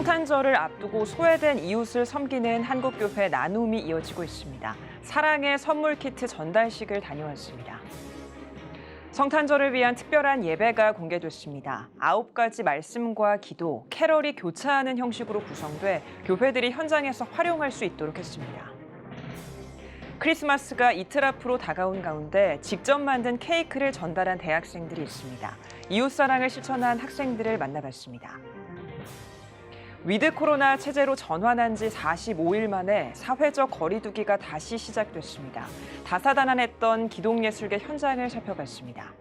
성탄절을 앞두고 소외된 이웃을 섬기는 한국교회 나눔이 이어지고 있습니다. 사랑의 선물 키트 전달식을 다녀왔습니다. 성탄절을 위한 특별한 예배가 공개됐습니다. 9가지 말씀과 기도, 캐럴이 교차하는 형식으로 구성돼 교회들이 현장에서 활용할 수 있도록 했습니다. 크리스마스가 이틀 앞으로 다가온 가운데 직접 만든 케이크를 전달한 대학생들이 있습니다. 이웃사랑을 실천한 학생들을 만나봤습니다. 위드 코로나 체제로 전환한 지 45일 만에 사회적 거리 두기가 다시 시작됐습니다. 다사다난했던 기동예술계 현장을 살펴봤습니다.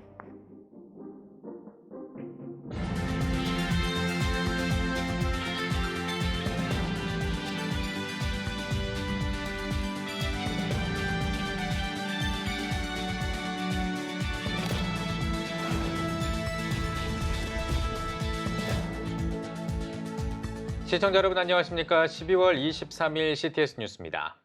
시청자 여러분 안녕하십니까? 12월 23일 CTS 뉴스입니다.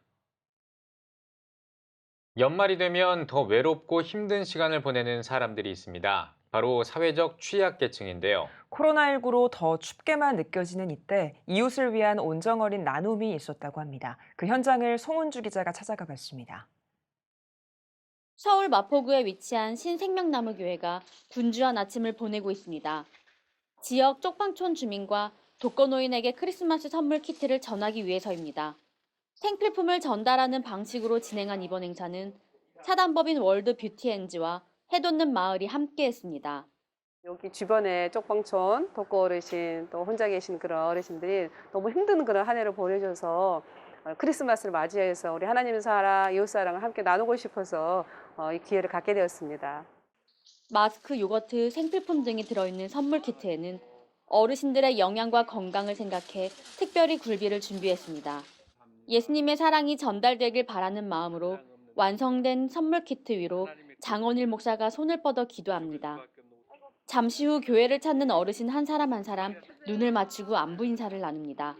연말이 되면 더 외롭고 힘든 시간을 보내는 사람들이 있습니다. 바로 사회적 취약계층인데요. 코로나19로 더 춥게만 느껴지는 이때 이웃을 위한 온정어린 나눔이 있었다고 합니다. 그 현장을 송은주 기자가 찾아가 봤습니다. 서울 마포구에 위치한 신생명나무교회가 분주한 아침을 보내고 있습니다. 지역 쪽방촌 주민과 독거노인에게 크리스마스 선물 키트를 전하기 위해서입니다. 생필품을 전달하는 방식으로 진행한 이번 행사는 사단법인 월드 뷰티엔즈와 해돋는 마을이 함께했습니다. 여기 주변에 쪽방촌, 독거 어르신, 또 혼자 계신 그런 어르신들이 너무 힘든 그런 한 해를 보내줘서 크리스마스를 맞이해서 우리 하나님 사랑, 이웃 사랑을 함께 나누고 싶어서 이 기회를 갖게 되었습니다. 마스크, 요거트, 생필품 등이 들어있는 선물 키트에는 어르신들의 영양과 건강을 생각해 특별히 굴비를 준비했습니다. 예수님의 사랑이 전달되길 바라는 마음으로 완성된 선물 키트 위로 장원일 목사가 손을 뻗어 기도합니다. 잠시 후 교회를 찾는 어르신 한 사람 한 사람 눈을 맞추고 안부 인사를 나눕니다.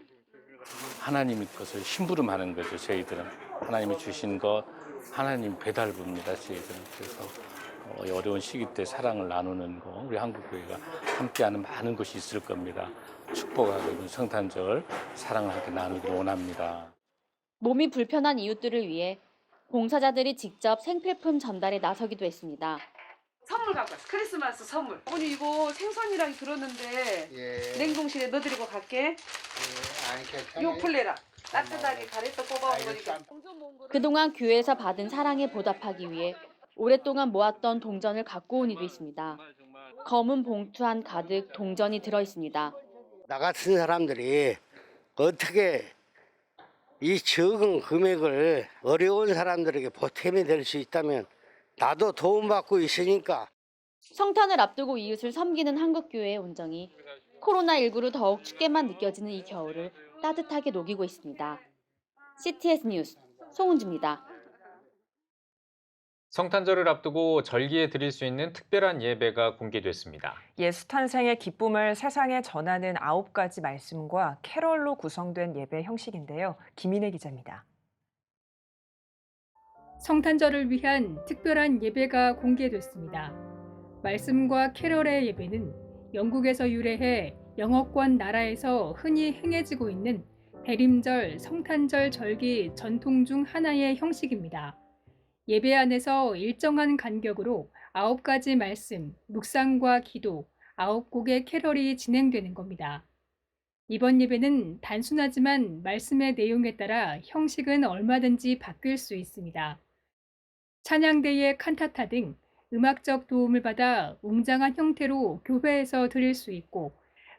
하나님의 것을 심부름하는 거죠. 저희들은 하나님이 주신 것 하나님 배달부입니다. 저희들은 그래서 어려운 시기 때 사랑을 나누는 거 우리 한국교회가 함께하는 많은 것이 있을 겁니다. 축복하고 있는 성탄절 사랑을 함께 나누기를 원합니다. 몸이 불편한 이웃들을 위해 봉사자들이 직접 생필품 전달에 나서기도 했습니다. 선물 갖고 왔어. 크리스마스 선물. 어머니 이거 생선이랑 들었는데 냉동실에 넣어드리고 갈게. 요 플레라. 따뜻하게 가래떡 뽑아온 거니까. 그동안 교회에서 받은 사랑에 보답하기 위해 오랫동안 모았던 동전을 갖고 온 이도 있습니다. 검은 봉투 안 가득 동전이 들어있습니다. 나 같은 사람들이 어떻게 이 적은 금액을 어려운 사람들에게 보탬이 될 수 있다면 나도 도움받고 있으니까. 성탄을 앞두고 이웃을 섬기는 한국교회의 온정이 코로나19로 더욱 춥게만 느껴지는 이 겨울을 따뜻하게 녹이고 있습니다. CTS 뉴스 송은주입니다. 성탄절을 앞두고 절기에 드릴 수 있는 특별한 예배가 공개됐습니다. 예수 탄생의 기쁨을 세상에 전하는 9가지 말씀과 캐럴로 구성된 예배 형식인데요. 김인혜 기자입니다. 성탄절을 위한 특별한 예배가 공개됐습니다. 말씀과 캐럴의 예배는 영국에서 유래해 영어권 나라에서 흔히 행해지고 있는 대림절, 성탄절 절기 전통 중 하나의 형식입니다. 예배 안에서 일정한 간격으로 9가지 말씀, 묵상과 기도, 9곡의 캐럴이 진행되는 겁니다. 이번 예배는 단순하지만 말씀의 내용에 따라 형식은 얼마든지 바뀔 수 있습니다. 찬양대의 칸타타 등 음악적 도움을 받아 웅장한 형태로 교회에서 드릴 수 있고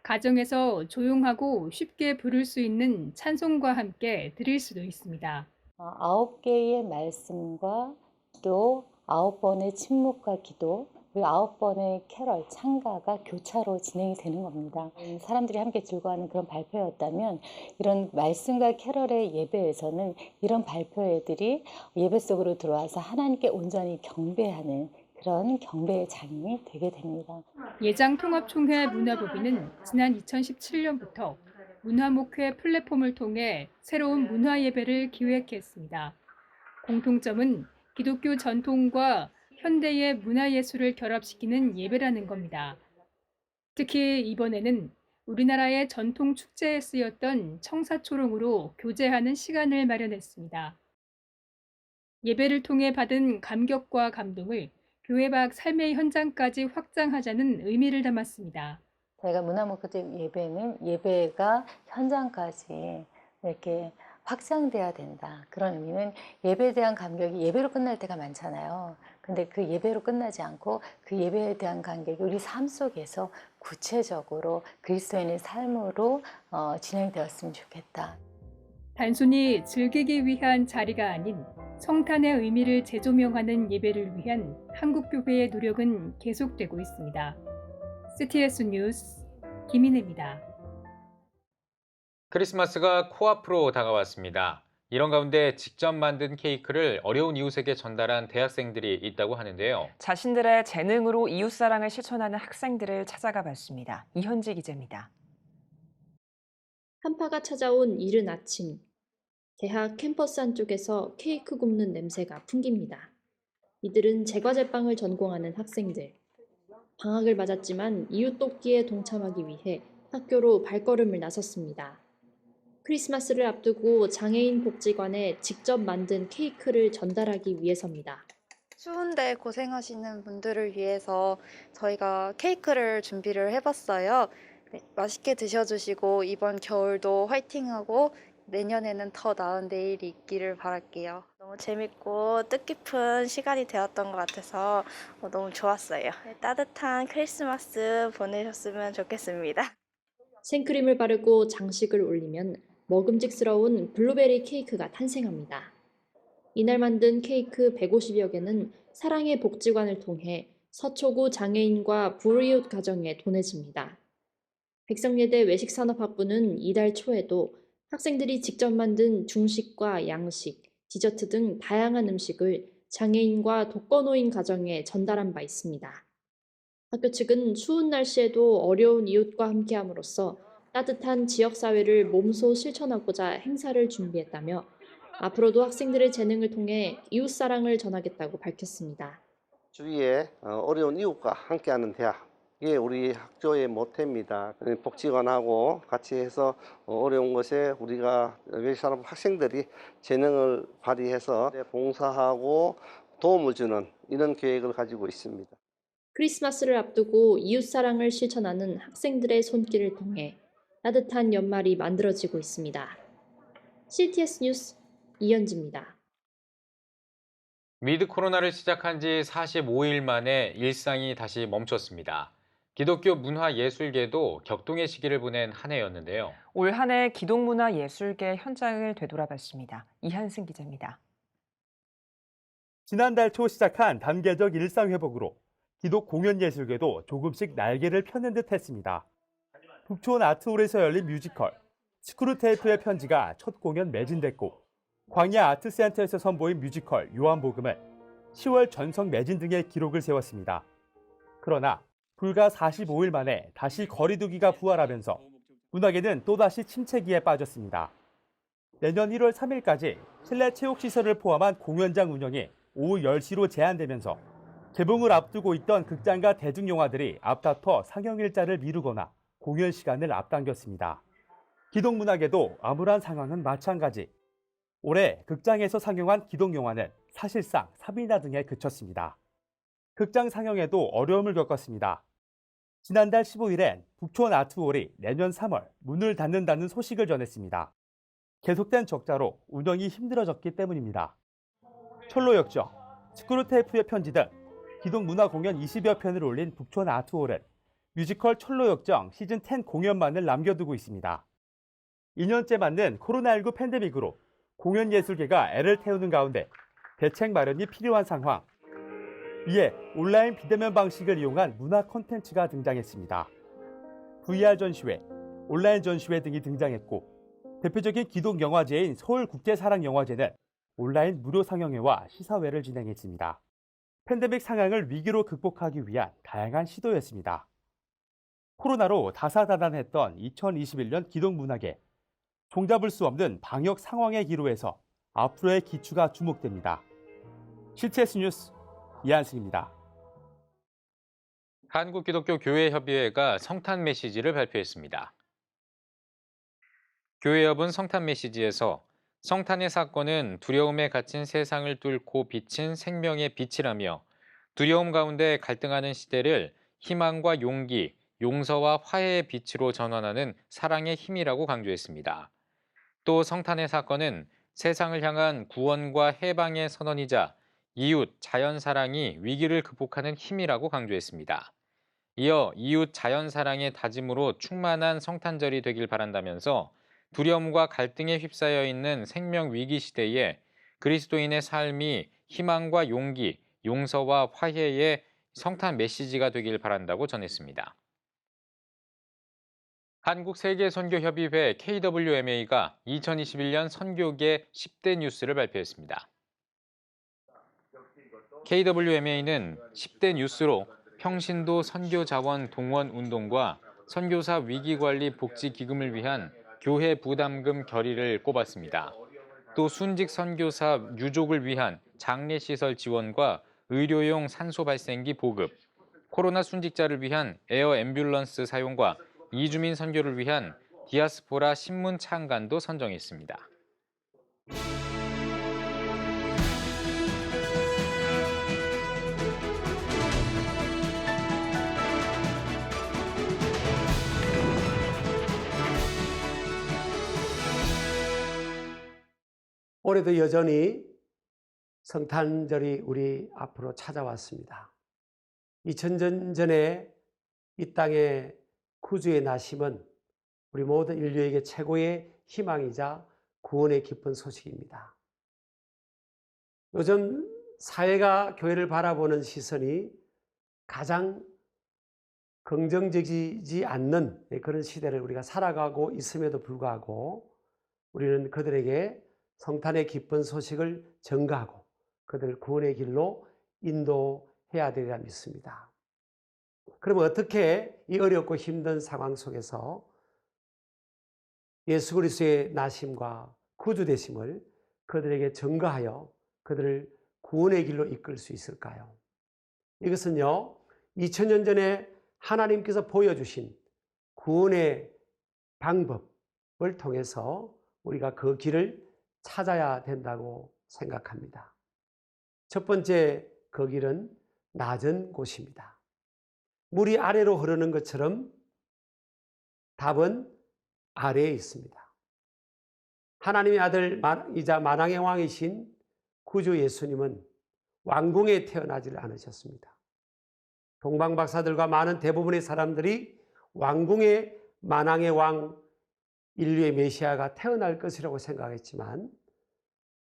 가정에서 조용하고 쉽게 부를 수 있는 찬송과 함께 드릴 수도 있습니다. 9개의 말씀과 또 9번의 침묵과 기도, 그리고 9번의 캐럴, 찬가가 교차로 진행이 되는 겁니다. 사람들이 함께 즐거워하는 그런 발표였다면 이런 말씀과 캐럴의 예배에서는 이런 발표회들이 예배 속으로 들어와서 하나님께 온전히 경배하는 그런 경배의 장이 되게 됩니다. 예장통합총회 문화보비는 지난 2017년부터 문화목회 플랫폼을 통해 새로운 문화예배를 기획했습니다. 공통점은 기독교 전통과 현대의 문화예술을 결합시키는 예배라는 겁니다. 특히 이번에는 우리나라의 전통 축제에 쓰였던 청사초롱으로 교제하는 시간을 마련했습니다. 예배를 통해 받은 감격과 감동을 교회 밖 삶의 현장까지 확장하자는 의미를 담았습니다. 저희가 문화목적 예배는 예배가 현장까지 이렇게 확장돼야 된다. 그런 의미는 예배에 대한 감격이 예배로 끝날 때가 많잖아요. 근데 그 예배로 끝나지 않고 그 예배에 대한 감격이 우리 삶 속에서 구체적으로 그리스도인의 삶으로 진행되었으면 좋겠다. 단순히 즐기기 위한 자리가 아닌 성탄의 의미를 재조명하는 예배를 위한 한국교회의 노력은 계속되고 있습니다. CTS 뉴스 김인혜입니다. 크리스마스가 코앞으로 다가왔습니다. 이런 가운데 직접 만든 케이크를 어려운 이웃에게 전달한 대학생들이 있다고 하는데요. 자신들의 재능으로 이웃사랑을 실천하는 학생들을 찾아가 봤습니다. 이현지 기자입니다. 한파가 찾아온 이른 아침, 대학 캠퍼스 안쪽에서 케이크 굽는 냄새가 풍깁니다. 이들은 제과제빵을 전공하는 학생들. 방학을 맞았지만 이웃 돕기에 동참하기 위해 학교로 발걸음을 나섰습니다. 크리스마스를 앞두고 장애인 복지관에 직접 만든 케이크를 전달하기 위해서입니다. 추운데 고생하시는 분들을 위해서 저희가 케이크를 준비를 해봤어요. 네, 맛있게 드셔주시고 이번 겨울도 화이팅하고 내년에는 더 나은 내일이 있기를 바랄게요. 너무 재밌고 뜻깊은 시간이 되었던 것 같아서 너무 좋았어요. 네, 따뜻한 크리스마스 보내셨으면 좋겠습니다. 생크림을 바르고 장식을 올리면 먹음직스러운 블루베리 케이크가 탄생합니다. 이날 만든 케이크 150여 개는 사랑의 복지관을 통해 서초구 장애인과 불이웃 가정에 보내집니다. 백성예대 외식산업학부는 이달 초에도 학생들이 직접 만든 중식과 양식, 디저트 등 다양한 음식을 장애인과 독거노인 가정에 전달한 바 있습니다. 학교 측은 추운 날씨에도 어려운 이웃과 함께함으로써 따뜻한 지역사회를 몸소 실천하고자 행사를 준비했다며 앞으로도 학생들의 재능을 통해 이웃사랑을 전하겠다고 밝혔습니다. 주위에 어려운 이웃과 함께하는 대학이 우리 학교의 모태입니다. 복지관하고 같이 해서 어려운 것에 우리가 외식산업 학생들이 재능을 발휘해서 봉사하고 도움을 주는 이런 계획을 가지고 있습니다. 크리스마스를 앞두고 이웃사랑을 실천하는 학생들의 손길을 통해 따뜻한 연말이 만들어지고 있습니다. CTS 뉴스 이현지입니다. 위드 코로나를 시작한 지 45일 만에 일상이 다시 멈췄습니다. 기독교 문화예술계도 격동의 시기를 보낸 한 해였는데요. 올 한 해 기독문화예술계 현장을 되돌아봤습니다. 이한승 기자입니다. 지난달 초 시작한 단계적 일상회복으로 기독 공연예술계도 조금씩 날개를 펴는 듯 했습니다. 북촌 아트홀에서 열린 뮤지컬 스크루테이프의 편지가 첫 공연 매진됐고 광야 아트센터에서 선보인 뮤지컬 요한복음은 10월 전석 매진 등의 기록을 세웠습니다. 그러나 불과 45일 만에 다시 거리두기가 부활하면서 문화계는 또다시 침체기에 빠졌습니다. 내년 1월 3일까지 실내 체육시설을 포함한 공연장 운영이 오후 10시로 제한되면서 개봉을 앞두고 있던 극장과 대중영화들이 앞다퉈 상영 일자를 미루거나 공연 시간을 앞당겼습니다. 기독문화계도 암울한 상황은 마찬가지. 올해 극장에서 상영한 기독영화는 사실상 3일나 등에 그쳤습니다. 극장 상영에도 어려움을 겪었습니다. 지난달 15일엔 북촌 아트홀이 내년 3월 문을 닫는다는 소식을 전했습니다. 계속된 적자로 운영이 힘들어졌기 때문입니다. 철로역정, 스크루테이프의 편지 등 기독문화 공연 20여 편을 올린 북촌 아트홀은 뮤지컬 철로역정 시즌10 공연만을 남겨두고 있습니다. 2년째 맞는 코로나19 팬데믹으로 공연예술계가 애를 태우는 가운데 대책 마련이 필요한 상황. 이에 온라인 비대면 방식을 이용한 문화 콘텐츠가 등장했습니다. VR 전시회, 온라인 전시회 등이 등장했고 대표적인 기독영화제인 서울국제사랑영화제는 온라인 무료 상영회와 시사회를 진행했습니다. 팬데믹 상황을 위기로 극복하기 위한 다양한 시도였습니다. 코로나로 다사다난했던 2021년 기독문화계. 종잡을 수 없는 방역 상황의 기로에서 앞으로의 기추가 주목됩니다. CTS 뉴스 이한승입니다. 한국기독교교회협의회가 성탄 메시지를 발표했습니다. 교회협은 성탄 메시지에서 성탄의 사건은 두려움에 갇힌 세상을 뚫고 비친 생명의 빛이라며 두려움 가운데 갈등하는 시대를 희망과 용기, 용서와 화해의 빛으로 전환하는 사랑의 힘이라고 강조했습니다. 또 성탄의 사건은 세상을 향한 구원과 해방의 선언이자 이웃, 자연 사랑이 위기를 극복하는 힘이라고 강조했습니다. 이어 이웃, 자연 사랑의 다짐으로 충만한 성탄절이 되길 바란다면서 두려움과 갈등에 휩싸여 있는 생명 위기 시대에 그리스도인의 삶이 희망과 용기, 용서와 화해의 성탄 메시지가 되길 바란다고 전했습니다. 한국세계선교협의회 KWMA가 2021년 선교계 10대 뉴스를 발표했습니다. KWMA는 10대 뉴스로 평신도 선교자원 동원 운동과 선교사 위기관리 복지기금을 위한 교회 부담금 결의를 꼽았습니다. 또 순직 선교사 유족을 위한 장례시설 지원과 의료용 산소 발생기 보급, 코로나 순직자를 위한 에어 앰뷸런스 사용과 이주민 선교를 위한 디아스포라 신문 창간도 선정했습니다. 올해도 여전히 성탄절이 우리 앞으로 찾아왔습니다. 2000년 전에 이 땅에 구주의 나심은 우리 모든 인류에게 최고의 희망이자 구원의 기쁜 소식입니다. 요즘 사회가 교회를 바라보는 시선이 가장 긍정적이지 않는 그런 시대를 우리가 살아가고 있음에도 불구하고 우리는 그들에게 성탄의 기쁜 소식을 전가하고 그들을 구원의 길로 인도해야 되리라 믿습니다. 그러면 어떻게 이 어렵고 힘든 상황 속에서 예수 그리스도의 나심과 구주 되심을 그들에게 전가하여 그들을 구원의 길로 이끌 수 있을까요? 이것은요, 2000년 전에 하나님께서 보여주신 구원의 방법을 통해서 우리가 그 길을 찾아야 된다고 생각합니다. 첫 번째 그 길은 낮은 곳입니다. 물이 아래로 흐르는 것처럼 답은 아래에 있습니다. 하나님의 아들이자 만왕의 왕이신 구주 예수님은 왕궁에 태어나지를 않으셨습니다. 동방박사들과 많은 대부분의 사람들이 왕궁에 만왕의 왕 인류의 메시아가 태어날 것이라고 생각했지만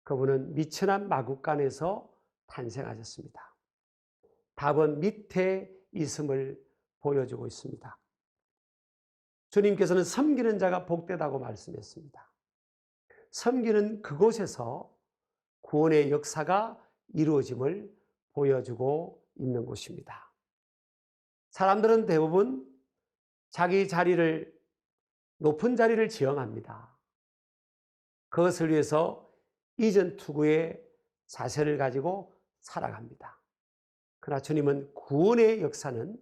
그분은 미천한 마국간에서 탄생하셨습니다. 답은 밑에 있음을 보여주고 있습니다. 주님께서는 섬기는 자가 복되다고 말씀했습니다. 섬기는 그곳에서 구원의 역사가 이루어짐을 보여주고 있는 곳입니다. 사람들은 대부분 자기 자리를 높은 자리를 지향합니다. 그것을 위해서 이전 투구의 자세를 가지고 살아갑니다. 그러나 주님은 구원의 역사는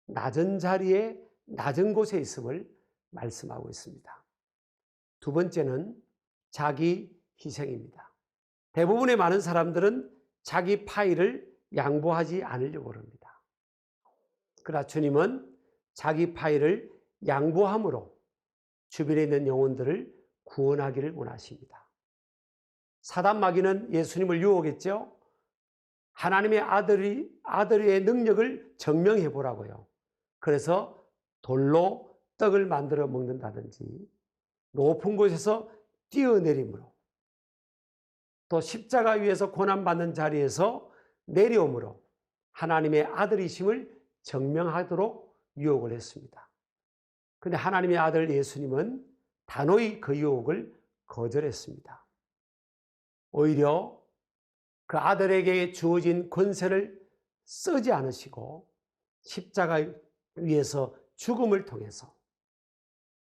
낮은 자리에 낮은 곳에 있음을 말씀하고 있습니다. 두 번째는 자기 희생입니다. 대부분의 많은 사람들은 자기 파일을 양보하지 않으려고 합니다. 그러나 주님은 자기 파일을 양보함으로 주변에 있는 영혼들을 구원하기를 원하십니다. 사단 마귀는 예수님을 유혹했죠. 하나님의 아들의 능력을 증명해 보라고요. 그래서 돌로 떡을 만들어 먹는다든지 높은 곳에서 뛰어내림으로 또 십자가 위에서 고난받는 자리에서 내려옴으로 하나님의 아들이심을 증명하도록 유혹을 했습니다. 그런데 하나님의 아들 예수님은 단호히 그 유혹을 거절했습니다. 오히려 그 아들에게 주어진 권세를 쓰지 않으시고 십자가 위에서 죽음을 통해서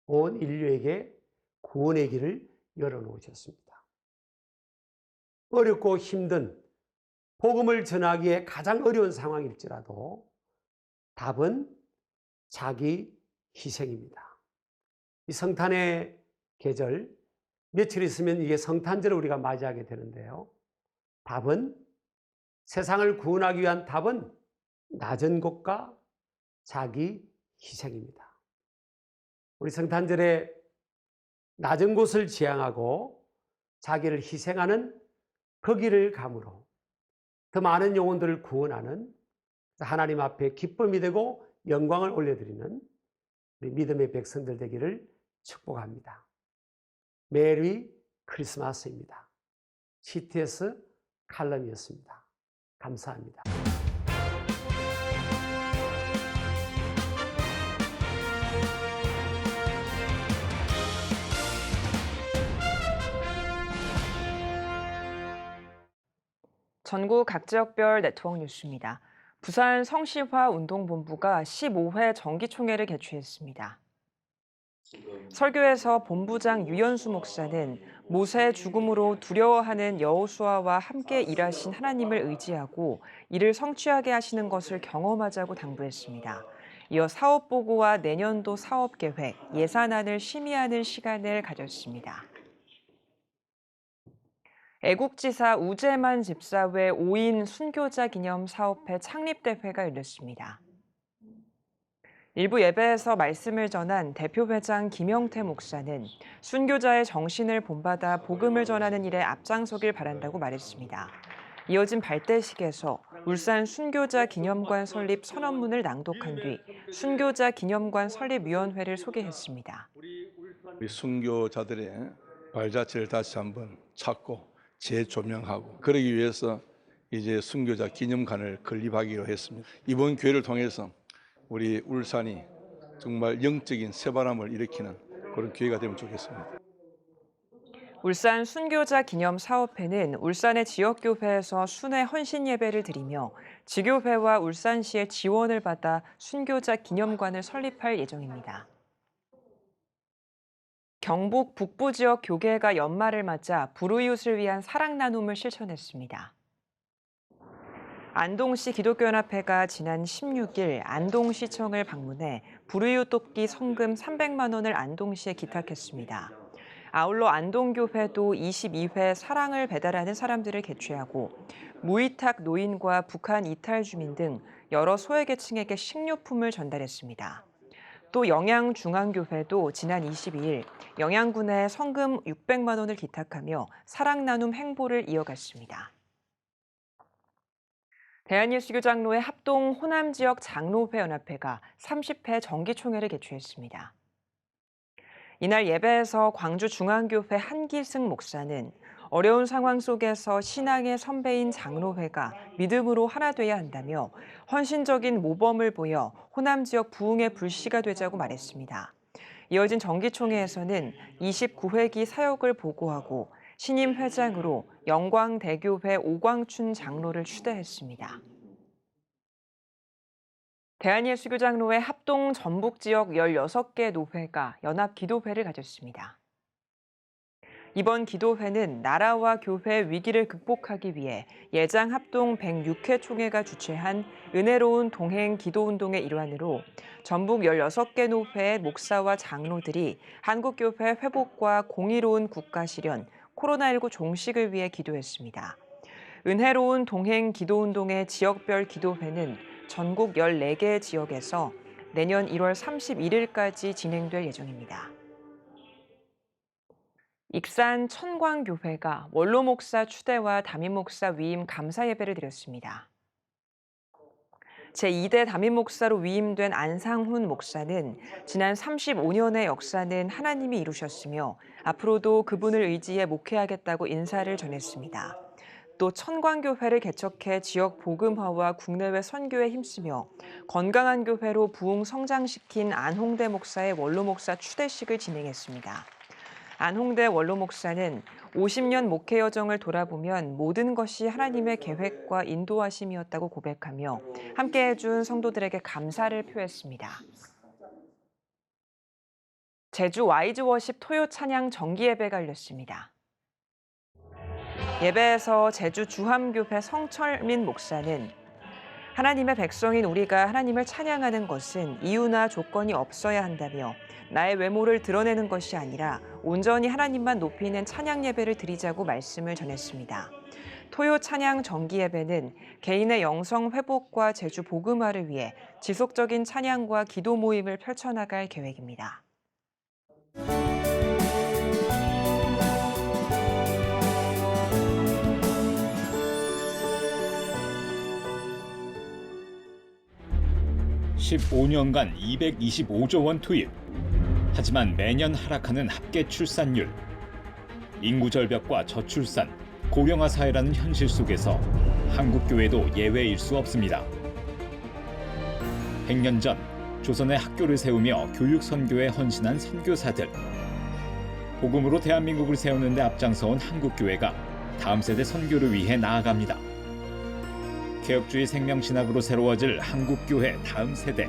온 인류에게 구원의 길을 열어놓으셨습니다. 어렵고 힘든 복음을 전하기에 가장 어려운 상황일지라도 답은 자기 희생입니다. 이 성탄의 계절, 며칠 있으면 이게 성탄절을 우리가 맞이하게 되는데요. 답은, 세상을 구원하기 위한 답은 낮은 곳과 자기 희생입니다. 우리 성탄절에 낮은 곳을 지향하고 자기를 희생하는 그 길을 감으로 더 많은 영혼들을 구원하는, 하나님 앞에 기쁨이 되고 영광을 올려드리는 우리 믿음의 백성들 되기를 축복합니다. 메리 크리스마스입니다. CTS 칼럼이었습니다. 감사합니다. 전국 각 지역별 네트워크 뉴스입니다. 부산 성시화 운동본부가 15회 정기총회를 개최했습니다. 설교에서 본부장 유연수 목사는 모세의 죽음으로 두려워하는 여호수아와 함께 일하신 하나님을 의지하고 이를 성취하게 하시는 것을 경험하자고 당부했습니다. 이어 사업보고와 내년도 사업계획, 예산안을 심의하는 시간을 가졌습니다. 애국지사 우재만 집사회 5인 순교자 기념 사업회 창립대회가 열렸습니다. 일부 예배에서 말씀을 전한 대표회장 김영태 목사는 순교자의 정신을 본받아 복음을 전하는 일에 앞장서길 바란다고 말했습니다. 이어진 발대식에서 울산 순교자 기념관 설립 선언문을 낭독한 뒤 순교자 기념관 설립위원회를 소개했습니다. 우리 순교자들의 발자취를 다시 한번 찾고 재조명하고, 그러기 위해서 이제 순교자 기념관을 건립하기로 했습니다. 이번 교회를 통해서 우리 울산이 정말 영적인 새바람을 일으키는 그런 기회가 되면 좋겠습니다. 울산 순교자 기념 사업회는 울산의 지역교회에서 순회 헌신 예배를 드리며 지교회와 울산시의 지원을 받아 순교자 기념관을 설립할 예정입니다. 경북 북부 지역 교계가 연말을 맞아 불우이웃을 위한 사랑 나눔을 실천했습니다. 안동시 기독교연합회가 지난 16일 안동시청을 방문해 불우이웃 돕기 성금 300만 원을 안동시에 기탁했습니다. 아울러 안동교회도 22회 사랑을 배달하는 사람들을 개최하고 무위탁 노인과 북한 이탈 주민 등 여러 소외계층에게 식료품을 전달했습니다. 또 영양중앙교회도 지난 22일 영양군에 성금 600만 원을 기탁하며 사랑 나눔 행보를 이어갔습니다. 대한예수교장로회 합동 호남지역 장로회 연합회가 30회 정기총회를 개최했습니다. 이날 예배에서 광주중앙교회 한기승 목사는 어려운 상황 속에서 신앙의 선배인 장로회가 믿음으로 하나 돼야 한다며 헌신적인 모범을 보여 호남 지역 부흥의 불씨가 되자고 말했습니다. 이어진 정기총회에서는 29회기 사역을 보고하고 신임 회장으로 영광대교회 오광춘 장로를 추대했습니다. 대한예수교장로회 합동 전북지역 16개 노회가 연합기도회를 가졌습니다. 이번 기도회는 나라와 교회 위기를 극복하기 위해 예장 합동 106회 총회가 주최한 은혜로운 동행 기도운동의 일환으로 전북 16개 노회의 목사와 장로들이 한국교회 회복과 공의로운 국가 실현, 코로나19 종식을 위해 기도했습니다. 은혜로운 동행 기도운동의 지역별 기도회는 전국 14개 지역에서 내년 1월 31일까지 진행될 예정입니다. 익산 천광교회가 원로 목사 추대와 담임 목사 위임 감사 예배를 드렸습니다. 제2대 담임 목사로 위임된 안상훈 목사는 지난 35년의 역사는 하나님이 이루셨으며 앞으로도 그분을 의지해 목회하겠다고 인사를 전했습니다. 또 천광교회를 개척해 지역 복음화와 국내외 선교에 힘쓰며 건강한 교회로 부흥 성장시킨 안홍대 목사의 원로 목사 추대식을 진행했습니다. 안홍대 원로 목사는 50년 목회 여정을 돌아보면 모든 것이 하나님의 계획과 인도하심이었다고 고백하며 함께해 준 성도들에게 감사를 표했습니다. 제주 와이즈 워십 토요 찬양 정기 예배가 열렸습니다. 예배에서 제주 주함교회 성철민 목사는 하나님의 백성인 우리가 하나님을 찬양하는 것은 이유나 조건이 없어야 한다며 나의 외모를 드러내는 것이 아니라 온전히 하나님만 높이는 찬양 예배를 드리자고 말씀을 전했습니다. 토요 찬양 정기 예배는 개인의 영성 회복과 제주 복음화를 위해 지속적인 찬양과 기도 모임을 펼쳐나갈 계획입니다. (15년간) 225조 원 투입. 하지만 매년 하락하는 합계 출산율. 인구 절벽과 저출산, 고령화 사회라는 현실 속에서 한국 교회도 예외일 수 없습니다. 100년 전 조선의 학교를 세우며 교육 선교에 헌신한 선교사들. 복음으로 대한민국을 세우는 데 앞장서온 한국 교회가 다음 세대 선교를 위해 나아갑니다. 개혁주의 생명신학으로 새로워질 한국교회 다음 세대.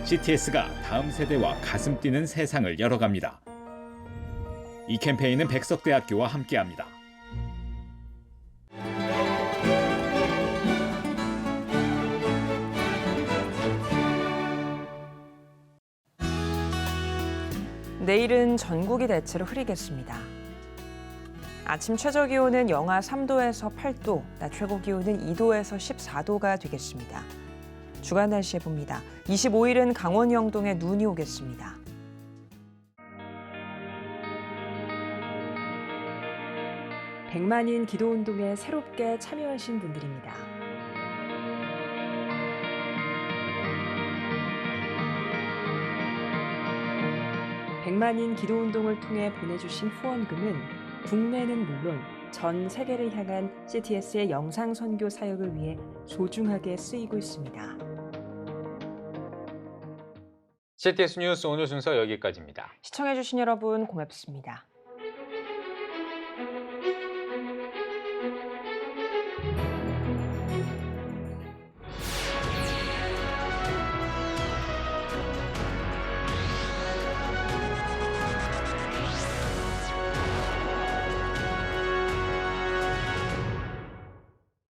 CTS가 다음 세대와 가슴 뛰는 세상을 열어갑니다. 이 캠페인은 백석대학교와 함께합니다. 내일은 전국이 대체로 흐리겠습니다. 아침 최저기온은 영하 3도에서 8도, 낮 최고기온은 2도에서 14도가 되겠습니다. 주간 날씨 해봅니다. 25일은 강원 영동에 눈이 오겠습니다. 백만인 기도운동에 새롭게 참여하신 분들입니다. 백만인 기도운동을 통해 보내주신 후원금은 국내는 물론 전 세계를 향한 CTS의 영상 선교 사역을 위해 소중하게 쓰이고 있습니다. CTS 뉴스 오늘 순서 여기까지입니다. 시청해주신 여러분 고맙습니다.